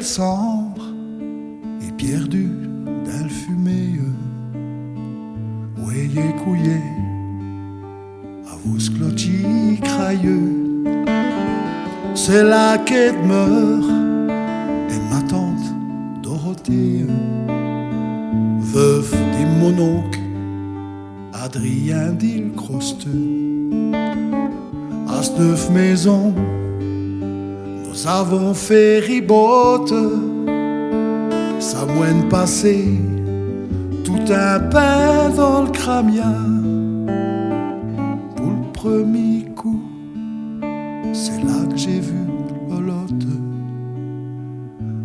belle cendre et perdu dans le fumée. Voyez couillé à vos clotis crailleux. C'est là qu'elle demeure et ma tante Dorothée, veuve des mononcles Adrien d'Île-Crosteux. À ce neuf maisons, nous avons fait ribote, ça moine passé, tout un pain dans le cramia. Pour le premier coup, c'est là que j'ai vu Lolotte.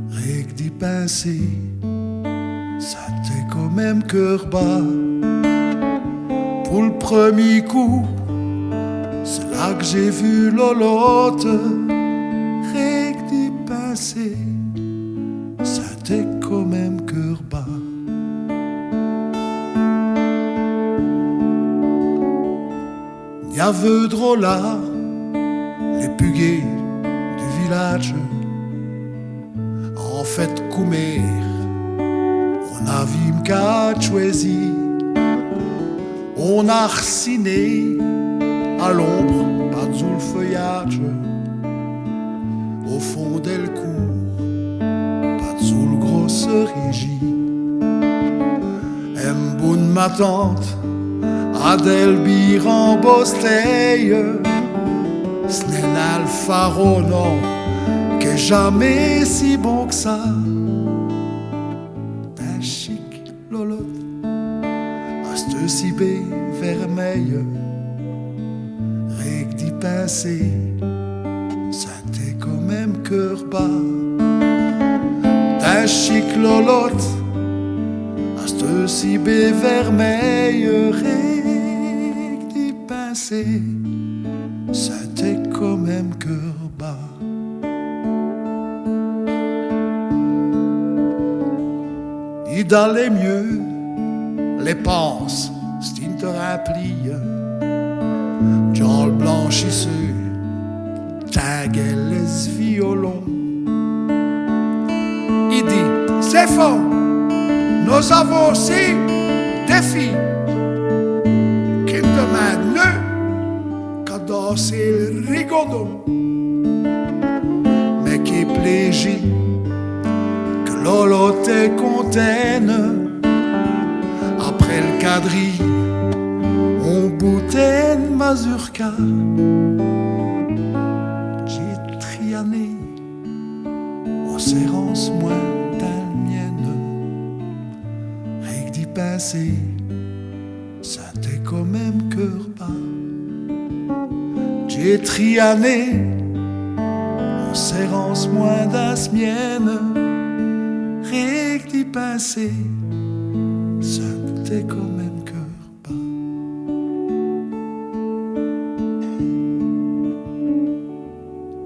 Rien que d'y pincer, ça t'est quand même cœur bas. Pour le premier coup, c'est là que j'ai vu Lolotte. Rien que d'y pincer, ça t'est quand même cœur bas. Il y avait drôle là, les puguets du village. En fait, coumer, on a vu m'qu'a choisi. On a rciné à l'ombre, pas sous le feuillage. Au fond d'elle cour, pas sous le gros cerisier. M'boune ma tante, Adelbir en Bosteille. Ce n'est là le pharaon, non, que jamais si bon que ça. D'un chic Lolotte, à cette cibée vermeille. Rien que d'y pincer, ça t'est quand même cœur bas. D'un chic Lolotte, à cette cibée vermeille. Rien que d'y pincer, ça t'est quand même cœur bas. Il allait mieux, les penses, c'est une te rapplie. Jean le blanchisseux, tinguait les violons. Il dit, c'est faux, nous avons aussi des filles qui ne demandent mieux qu'à danser le rigodon. Mais qui plégit que Lolotte est containe. Après le quadrille, on boutait une mazurka. J'ai triané en serrance moins dans le mienne. Rien que d'y pincer, ça t'est quand même cœur bas. J'ai triané en serrance moins dans la mienne. Rien que d'y pincer, ça t'est quand même cœur bas.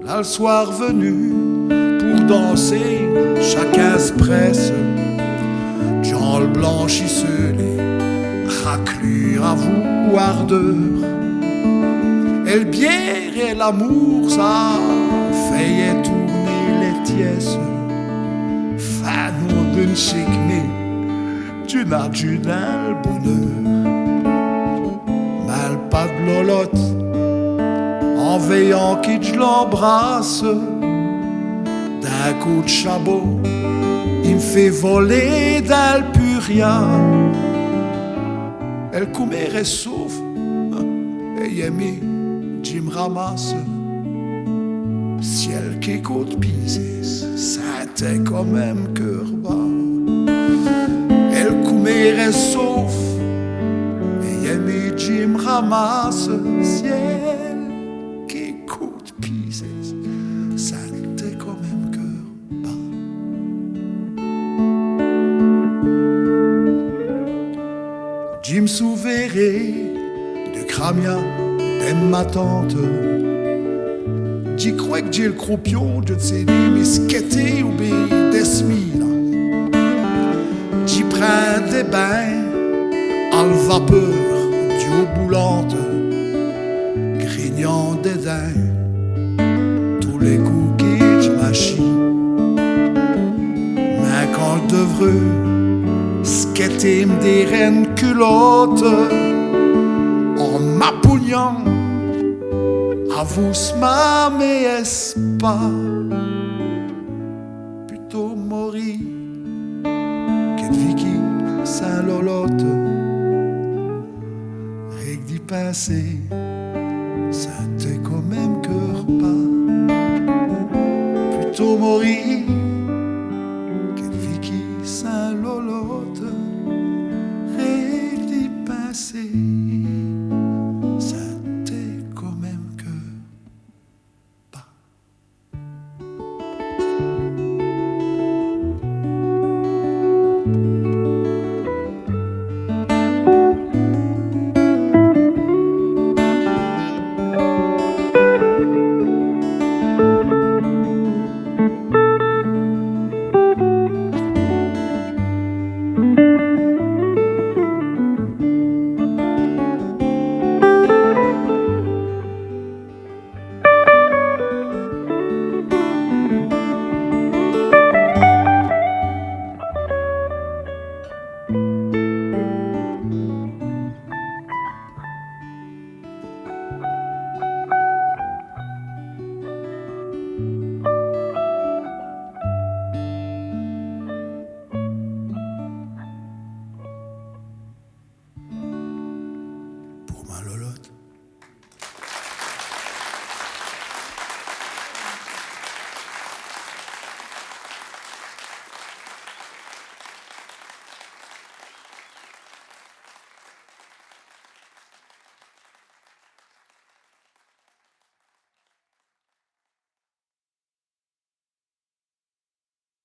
Là le soir venu pour danser, chacun se presse. Jean le blanchisseux, les raclures à vous ardeur. Et le bière et l'amour, ça fait tourner les tiesses. Fanon d'une chicnée, tu n'as du dans le bonheur. Mal pas de Lolotte, en veillant qu'il je l'embrasse. D'un coup de chabot, il me fait voler dans le puria. Elle coumerait sauf, et Yemi, Jim ramasse. Ciel qui écoute piser, ça t'est quand même cœur bas. Elle coumerait sauf, et Yemi, Jim ramasse. Ciel qui écoute piser, ça t'est quand même cœur bas. Jim Souvéré de Cramia aime ma tante. J'y crois que j'ai le croupion, je sais ni misqueté ou bien d'esmi. J'y prends des bains à la vapeur d'eau boulante, grignant des dents tous les coups que je machine. creux, sketté des reines culottes, en m'appugnant, à vous ma est pas, plutôt mourir, qu'elle Vicky Saint-Lolotte, règle d'y passer, ça t'est quand même cœur pas, plutôt mourir, qu'elle Vicky Saint-Lolotte, règle d'y passer.